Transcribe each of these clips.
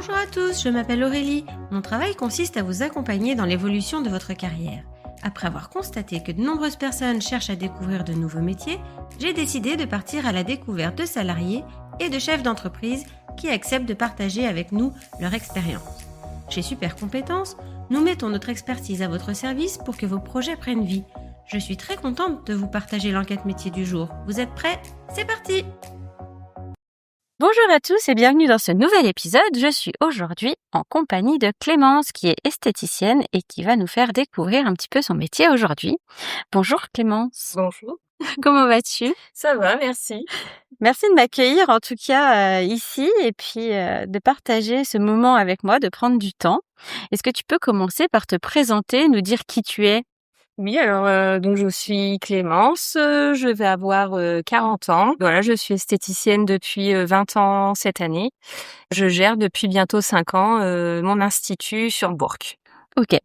Bonjour à tous, je m'appelle Aurélie. Mon travail consiste à vous accompagner dans l'évolution de votre carrière. Après avoir constaté que de nombreuses personnes cherchent à découvrir de nouveaux métiers, j'ai décidé de partir à la découverte de salariés et de chefs d'entreprise qui acceptent de partager avec nous leur expérience. Chez Super Compétences, nous mettons notre expertise à votre service pour que vos projets prennent vie. Je suis très contente de vous partager l'enquête métier du jour. Vous êtes prêts ? C'est parti ! Bonjour à tous et bienvenue dans ce nouvel épisode. Je suis aujourd'hui en compagnie de Clémence qui est esthéticienne et qui va nous faire découvrir un petit peu son métier aujourd'hui. Bonjour Clémence. Bonjour. Comment vas-tu ? Ça va, merci. Merci de m'accueillir en tout cas ici et puis de partager ce moment avec moi, de prendre du temps. Est-ce que tu peux commencer par te présenter, nous dire qui tu es ? Oui, alors donc je suis Clémence, je vais avoir 40 ans. Voilà, je suis esthéticienne depuis 20 ans cette année. Je gère depuis bientôt 5 ans mon institut sur Bourg. Ok.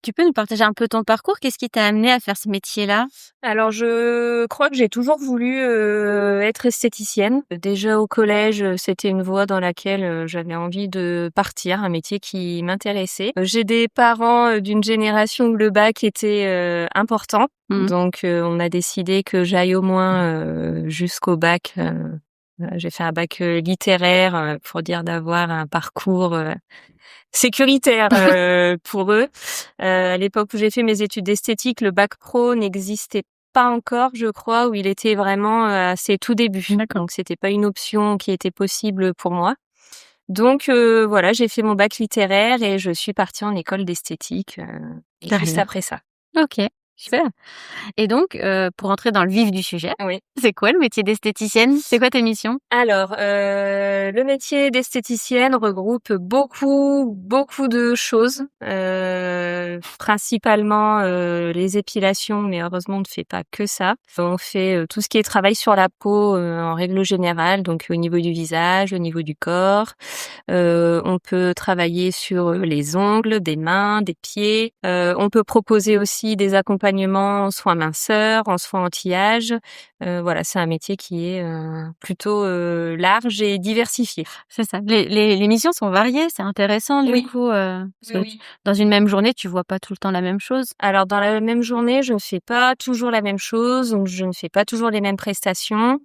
Tu peux nous partager un peu ton parcours ? Qu'est-ce qui t'a amené à faire ce métier-là ? Alors je crois que j'ai toujours voulu être esthéticienne. Déjà au collège, c'était une voie dans laquelle j'avais envie de partir, un métier qui m'intéressait. J'ai des parents d'une génération où le bac était important. Donc on a décidé que j'aille au moins jusqu'au bac. J'ai fait un bac littéraire pour dire d'avoir un parcours sécuritaire pour eux. À l'époque où j'ai fait mes études d'esthétique, le bac pro n'existait pas encore, je crois, où il était vraiment à ses tout débuts. D'accord. Donc c'était pas une option qui était possible pour moi. Donc voilà, j'ai fait mon bac littéraire et je suis partie en école d'esthétique juste après ça. Ok, super. Et donc, pour entrer dans le vif du sujet, Oui. c'est quoi le métier d'esthéticienne ? C'est quoi ta mission ? Alors, le métier d'esthéticienne regroupe beaucoup de choses, principalement les épilations, mais heureusement on ne fait pas que ça. On fait tout ce qui est travail sur la peau en règle générale, donc au niveau du visage, au niveau du corps. On peut travailler sur les ongles, des mains, des pieds. On peut proposer aussi des accompagnements en soins minceurs, en soins anti-âge. Voilà, c'est un métier qui est plutôt large et diversifié. C'est ça. Les missions sont variées, c'est intéressant du Oui. coup. Parce que Oui. dans une même journée, tu vois pas tout le temps la même chose. Alors dans la même journée, je ne fais pas toujours la même chose, donc je ne fais pas toujours les mêmes prestations.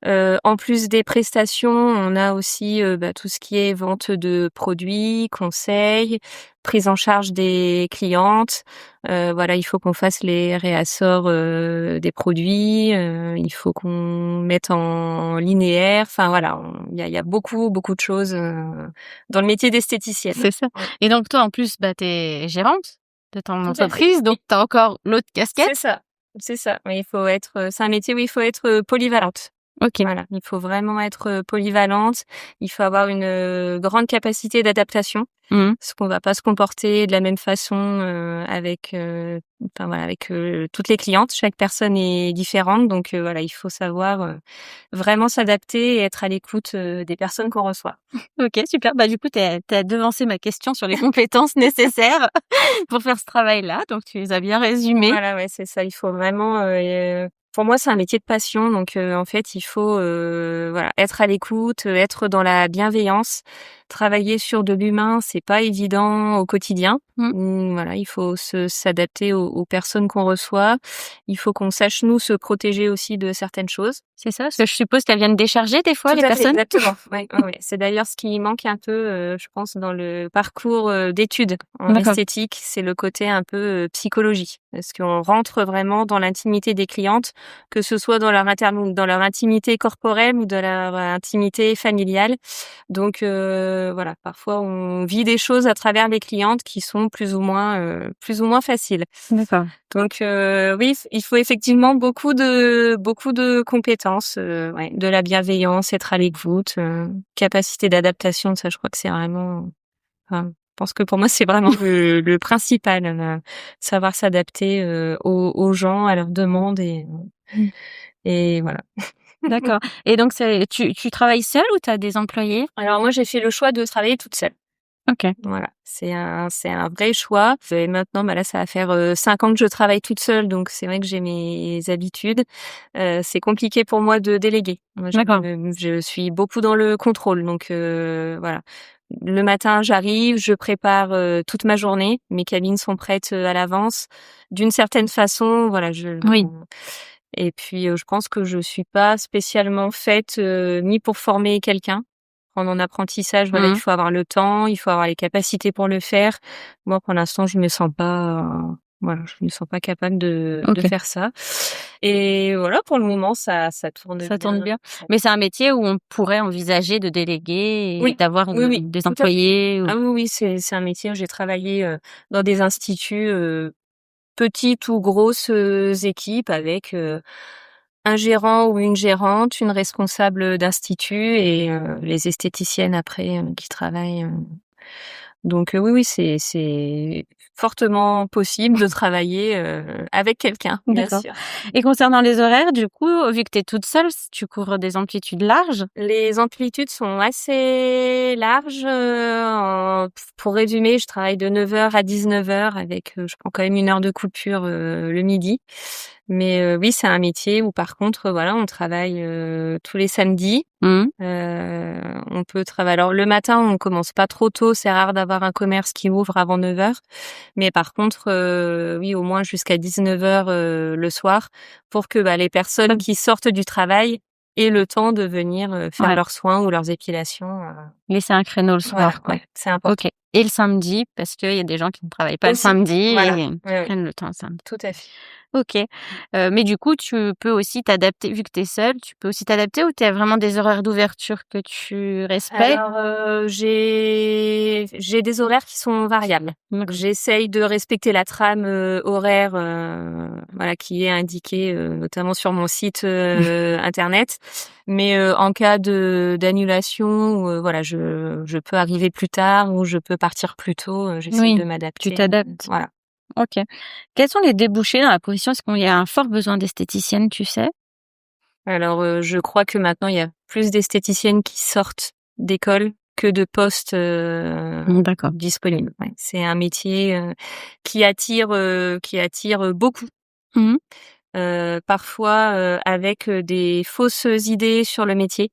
En plus des prestations, on a aussi tout ce qui est vente de produits, conseils, prise en charge des clientes. Voilà, il faut qu'on fasse les réassorts des produits, il faut qu'on mette en linéaire. Enfin voilà, il y a beaucoup de choses dans le métier d'esthéticienne. C'est ça. Ouais. Et donc toi, en plus, t'es gérante de ton Tout à entreprise, fait. donc t'as encore l'autre casquette. C'est ça. Mais il faut être. C'est un métier où il faut être polyvalente. Ok. Voilà, il faut vraiment être polyvalente. Il faut avoir une grande capacité d'adaptation, parce qu'on va pas se comporter de la même façon avec toutes les clientes. Chaque personne est différente, donc voilà, il faut savoir vraiment s'adapter et être à l'écoute des personnes qu'on reçoit. Ok, super. Bah du coup, t'as devancé ma question sur les compétences nécessaires pour faire ce travail-là, donc tu les as bien résumées. Voilà, ouais, c'est ça. Il faut vraiment. Pour moi, c'est un métier de passion, donc en fait, il faut être à l'écoute, être dans la bienveillance, travailler sur de l'humain, c'est pas évident au quotidien. Voilà, il faut s'adapter aux personnes qu'on reçoit. Il faut qu'on sache nous se protéger aussi de certaines choses. C'est ça, parce que je suppose qu'elles viennent décharger des fois Tout les à fait, personnes. exactement. Ouais. C'est d'ailleurs ce qui manque un peu, je pense, dans le parcours d'études en D'accord. esthétique, c'est le côté un peu psychologie, parce qu'on rentre vraiment dans l'intimité des clientes, que ce soit dans leur intimité corporelle ou dans leur intimité familiale. Donc voilà, parfois on vit des choses à travers les clientes qui sont plus ou moins faciles. D'accord. Donc oui, il faut effectivement beaucoup de compétences, de la bienveillance, être à l'écoute, capacité d'adaptation, ça je crois que c'est vraiment je pense que pour moi c'est vraiment le principal, savoir s'adapter aux gens, à leurs demandes et voilà. D'accord. Et donc tu travailles seule ou t'as des employés ? Alors moi j'ai fait le choix de travailler toute seule. Ok. Voilà, c'est un vrai choix. Et maintenant, là, ça va faire 5 ans que je travaille toute seule, donc c'est vrai que j'ai mes habitudes. C'est compliqué pour moi de déléguer. Moi, D'accord. je suis beaucoup dans le contrôle, donc voilà. le matin, j'arrive, je prépare toute ma journée. Mes cabines sont prêtes à l'avance. D'une certaine façon, voilà, Oui. Et puis, je pense que je suis pas spécialement faite ni pour former quelqu'un. En apprentissage, voilà, il faut avoir le temps, il faut avoir les capacités pour le faire. Moi, pour l'instant, je me sens pas, voilà, je me sens pas capable de faire ça. Et voilà, pour le moment, ça tourne bien. Ça tourne bien. Mais c'est un métier où on pourrait envisager de déléguer et d'avoir des employés. Ah oui, c'est un métier où j'ai travaillé dans des instituts, petites ou grosses équipes avec un gérant ou une gérante, une responsable d'institut et les esthéticiennes après qui travaillent. Donc oui, c'est fortement possible de travailler avec quelqu'un, bien D'accord. sûr. Et concernant les horaires, du coup, vu que tu es toute seule, tu couvres des amplitudes larges? Les amplitudes sont assez larges. Pour résumer, je travaille de 9h à 19h avec, je prends quand même 1 heure de coupure le midi. Mais oui, c'est un métier où par contre, voilà, on travaille tous les samedis. On peut travailler. Alors le matin, on commence pas trop tôt. C'est rare d'avoir un commerce qui ouvre avant 9h. Mais par contre, oui, au moins jusqu'à 19h le soir, pour que les personnes qui sortent du travail aient le temps de venir faire leurs soins ou leurs épilations. Laisser un créneau le soir, quoi. Ouais, c'est important. Ok. Et le samedi, parce qu'il y a des gens qui ne travaillent pas le samedi Voilà. et qui prennent le temps le samedi. Tout à fait. Ok. Mais du coup, tu peux aussi t'adapter, vu que tu es seule, tu peux aussi t'adapter ou tu as vraiment des horaires d'ouverture que tu respectes? Alors, j'ai des horaires qui sont variables. D'accord. J'essaye de respecter la trame horaire voilà, qui est indiquée notamment sur mon site internet. Mais en cas d'annulation, voilà, je peux arriver plus tard ou je peux partir plus tôt. J'essaie de m'adapter. Tu t'adaptes. Voilà. Ok. Quels sont les débouchés dans la profession? Est-ce qu'il y a un fort besoin d'esthéticiennes, tu sais? Alors, je crois que maintenant, il y a plus d'esthéticiennes qui sortent d'école que de postes D'accord. disponibles. Ouais. C'est un métier qui attire beaucoup. Parfois avec des fausses idées sur le métier.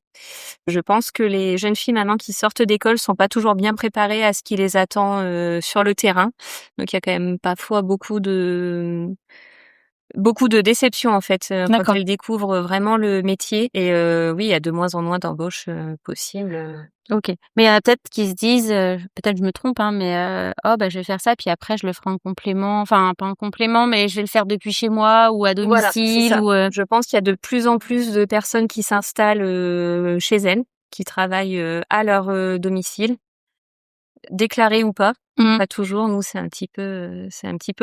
Je pense que les jeunes filles maintenant qui sortent d'école sont pas toujours bien préparées à ce qui les attend sur le terrain. Donc il y a quand même parfois beaucoup de déception en fait quand elles découvrent vraiment le métier. Et oui, il y a de moins en moins d'embauches possibles. Ok. Mais il y en a peut-être qui se disent, peut-être je me trompe, hein, mais oh je vais faire ça, puis après je le ferai en complément. Enfin, pas en complément, mais je vais le faire depuis chez moi ou à Voilà, c'est domicile. ça. Ou Je pense qu'il y a de plus en plus de personnes qui s'installent chez elles, qui travaillent à leur domicile, déclarées ou pas. Pas toujours. Nous, c'est un petit peu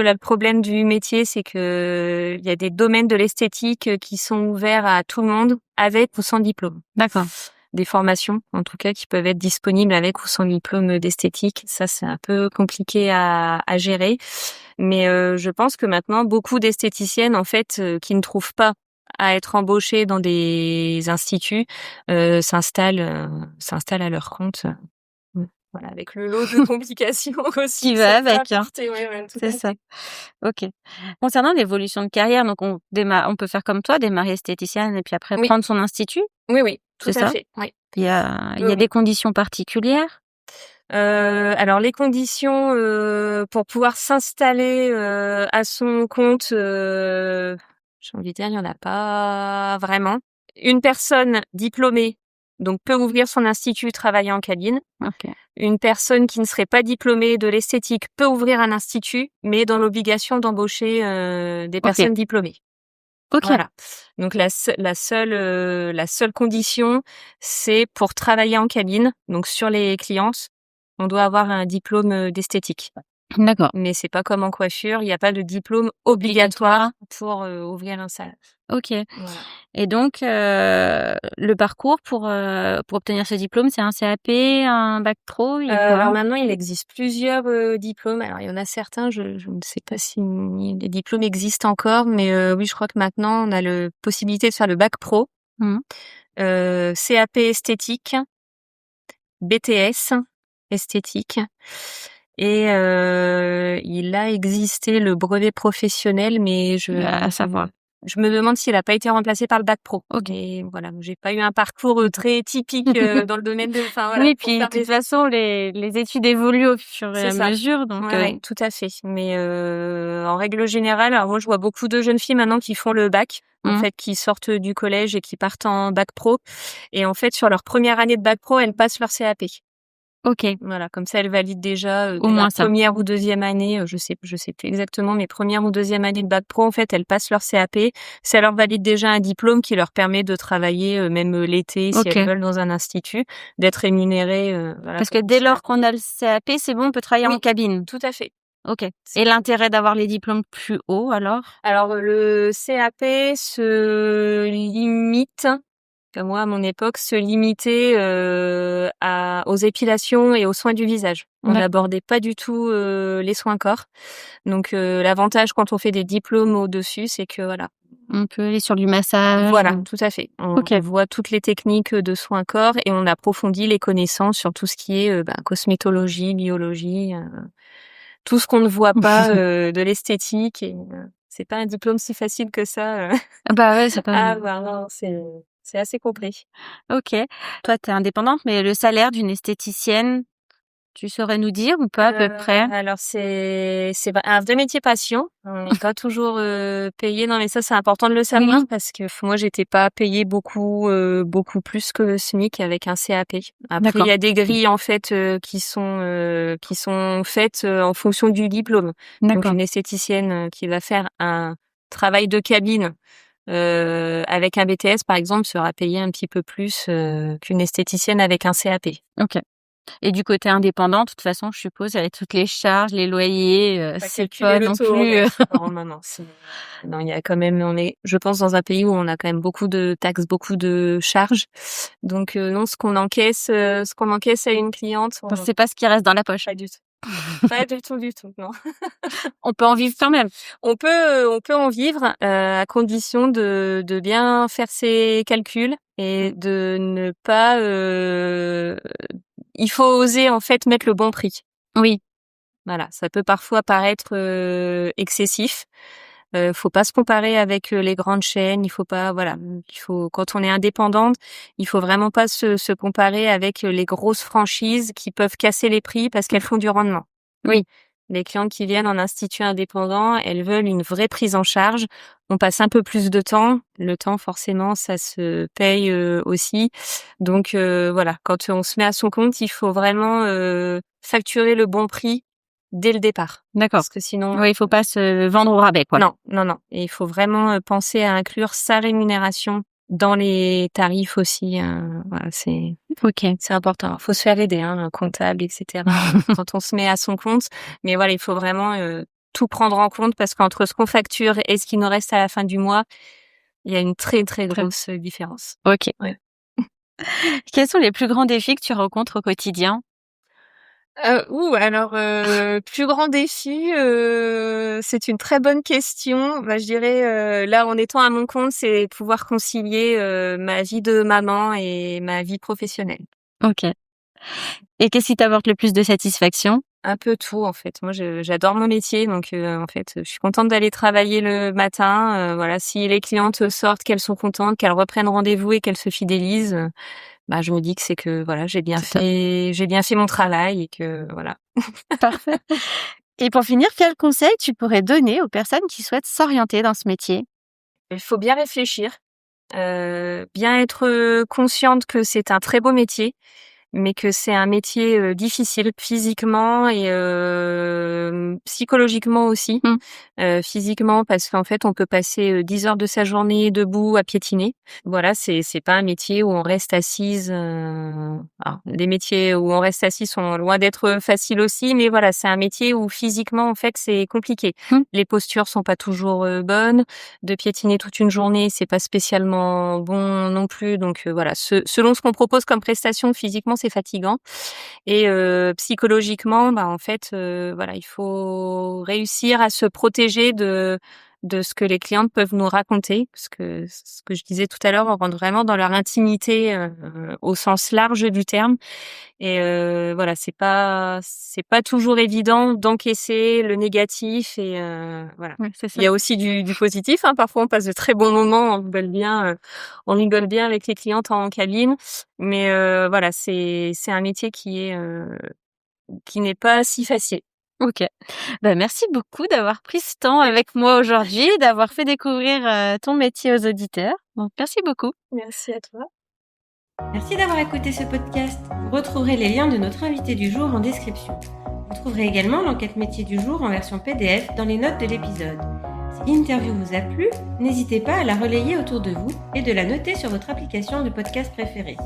là le problème du métier, c'est que il y a des domaines de l'esthétique qui sont ouverts à tout le monde, avec ou sans diplôme. D'accord. Des formations, en tout cas, qui peuvent être disponibles avec ou sans diplôme d'esthétique. Ça, c'est un peu compliqué à gérer. Mais je pense que maintenant, beaucoup d'esthéticiennes, en fait, qui ne trouvent pas à être embauchées dans des instituts, s'installent à leur compte. Voilà, avec le lot de complications aussi. Qui va avec, hein. C'est ça. Ok. Concernant l'évolution de carrière, donc on peut faire comme toi, démarrer esthéticienne et puis après prendre son institut. Oui, tout C'est à ça? fait. Oui. Il y a des conditions particulières? Alors les conditions pour pouvoir s'installer à son compte, j'ai envie de dire, il y en a pas vraiment. Une personne diplômée donc peut ouvrir son institut, travailler en cabine. Ok. Une personne qui ne serait pas diplômée de l'esthétique peut ouvrir un institut, mais dans l'obligation d'embaucher des personnes diplômées. Ok. Voilà. Donc la seule condition, c'est pour travailler en cabine, donc sur les clients, on doit avoir un diplôme d'esthétique. D'accord. Mais c'est pas comme en coiffure, il n'y a pas de diplôme obligatoire pour ouvrir un salon. Ok. Voilà. Et donc le parcours pour obtenir ce diplôme, c'est un CAP, un bac pro? Alors maintenant, il existe plusieurs diplômes. Alors il y en a certains, je ne sais pas si les diplômes existent encore, mais oui, je crois que maintenant on a la possibilité de faire le bac pro, CAP esthétique, BTS esthétique. Et il a existé le brevet professionnel, mais À savoir. Je me demande s'il a pas été remplacé par le bac pro. Ok. Et voilà, j'ai pas eu un parcours très typique dans le domaine de. Enfin voilà. Oui, pour puis de faire toute façon, les études évoluent au fur et C'est à ça. mesure, donc Ouais, tout à fait. Mais en règle générale, alors moi je vois beaucoup de jeunes filles maintenant qui font le bac, en fait, qui sortent du collège et qui partent en bac pro. Et en fait, sur leur première année de bac pro, elles passent leur CAP. ok, Voilà, comme ça, elles valident déjà au dès la moins ça. première ou deuxième année, je sais plus exactement, mais première ou deuxième année de bac pro, en fait, elles passent leur CAP. Ça leur valide déjà un diplôme qui leur permet de travailler même l'été, si Ok. elles veulent, dans un institut, d'être rémunérées. Voilà, Parce que pour dès ça. lors qu'on a le CAP, c'est bon, on peut travailler Oui. en cabine. Tout à fait. Ok. Et l'intérêt d'avoir les diplômes plus hauts, alors? Alors le CAP se limite, comme moi à mon époque, se limitait aux épilations et aux soins du visage. On D'accord. n'abordait pas du tout les soins corps. Donc l'avantage quand on fait des diplômes au-dessus, c'est que voilà. On peut aller sur du massage. Voilà, tout à fait. Ok. On voit toutes les techniques de soins corps et on approfondit les connaissances sur tout ce qui est cosmétologie, biologie, tout ce qu'on ne voit pas de l'esthétique. Et c'est pas un diplôme si facile que ça Bah ouais, c'est pas. à avoir. Non, c'est assez complet. Ok. Toi, t'es indépendante, mais le salaire d'une esthéticienne, tu saurais nous dire ou pas à peu près? Alors c'est un vrai métier passion. On n'est pas toujours payé. Non mais ça c'est important de le savoir parce que moi j'étais pas payée beaucoup plus que le SMIC avec un CAP. Après D'accord. il y a des grilles en fait qui sont faites en fonction du diplôme. Donc D'accord. une esthéticienne qui va faire un travail de cabine avec un BTS par exemple sera payée un petit peu plus qu'une esthéticienne avec un CAP. Ok. Et du côté indépendant, de toute façon, je suppose, avec toutes les charges, les loyers, Pas c'est calculer pas le non taux plus. horaire. Non, non, il y a quand même, on est, je pense, dans un pays où on a quand même beaucoup de taxes, beaucoup de charges. Donc non, ce qu'on encaisse à une cliente, C'est pas ce qui reste dans la poche. pas du tout. Pas du tout, non. On peut en vivre quand même. On peut en vivre à condition de bien faire ses calculs et de ne pas. Il faut oser en fait mettre le bon prix. Oui. Voilà, ça peut parfois paraître excessif. Faut pas se comparer avec les grandes chaînes. Il faut pas, voilà, quand on est indépendante, il faut vraiment pas se comparer avec les grosses franchises qui peuvent casser les prix parce qu'elles font du rendement. Oui. Les clientes qui viennent en institut indépendant, elles veulent une vraie prise en charge. On passe un peu plus de temps. Le temps, forcément, ça se paye aussi. Donc voilà, quand on se met à son compte, il faut vraiment facturer le bon prix dès le départ. D'accord. Parce que sinon... Oui, il faut pas se vendre au rabais, quoi. Non. Et il faut vraiment penser à inclure sa rémunération dans les tarifs aussi. Voilà, c'est important. Il faut se faire aider, un comptable, etc. quand on se met à son compte. Mais voilà, il faut vraiment tout prendre en compte parce qu'entre ce qu'on facture et ce qui nous reste à la fin du mois, il y a une très, très grosse différence. Ok. Ouais. Quels sont les plus grands défis que tu rencontres au quotidien? Plus grand défi, c'est une très bonne question. Je dirais, là, en étant à mon compte, c'est pouvoir concilier ma vie de maman et ma vie professionnelle. Ok. Et qu'est-ce qui t'apporte le plus de satisfaction? Un peu tout, en fait. Moi, j'adore mon métier, donc en fait, je suis contente d'aller travailler le matin. Voilà, si les clientes sortent, qu'elles sont contentes, qu'elles reprennent rendez-vous et qu'elles se fidélisent, je me dis que c'est que voilà, j'ai bien fait mon travail et que voilà. Parfait. Et pour finir, quel conseil tu pourrais donner aux personnes qui souhaitent s'orienter dans ce métier? Il faut bien réfléchir, bien être consciente que c'est un très beau métier, mais que c'est un métier difficile physiquement et psychologiquement aussi. Physiquement parce qu'en fait, on peut passer 10 heures de sa journée debout à piétiner. Voilà, c'est pas un métier où on reste assise. Alors, les métiers où on reste assis sont loin d'être faciles aussi, mais voilà, c'est un métier où physiquement, en fait, c'est compliqué. Les postures sont pas toujours bonnes. De piétiner toute une journée, c'est pas spécialement bon non plus. Donc voilà, selon ce qu'on propose comme prestation, physiquement, c'est fatigant. Et psychologiquement, en fait, voilà, il faut réussir à se protéger de de ce que les clientes peuvent nous raconter, parce que ce que je disais tout à l'heure, on rentre vraiment dans leur intimité au sens large du terme. Et voilà, c'est pas toujours évident d'encaisser le négatif et voilà. Ouais, c'est ça. Il y a aussi du positif, hein. Parfois, on passe de très bons moments, on rigole bien avec les clientes en cabine, mais voilà, c'est un métier qui n'est pas si facile. OK. Merci beaucoup d'avoir pris ce temps avec moi aujourd'hui, d'avoir fait découvrir, ton métier aux auditeurs. Donc merci beaucoup. Merci à toi. Merci d'avoir écouté ce podcast. Vous retrouverez les liens de notre invité du jour en description. Vous trouverez également l'enquête métier du jour en version PDF dans les notes de l'épisode. Si l'interview vous a plu, n'hésitez pas à la relayer autour de vous et de la noter sur votre application de podcast préférée.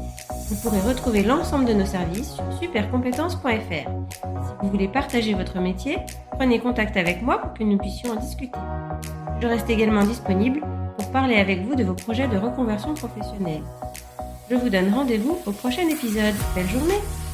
Vous pourrez retrouver l'ensemble de nos services sur supercompétences.fr. Si vous voulez partager votre métier, prenez contact avec moi pour que nous puissions en discuter. Je reste également disponible pour parler avec vous de vos projets de reconversion professionnelle. Je vous donne rendez-vous au prochain épisode. Belle journée!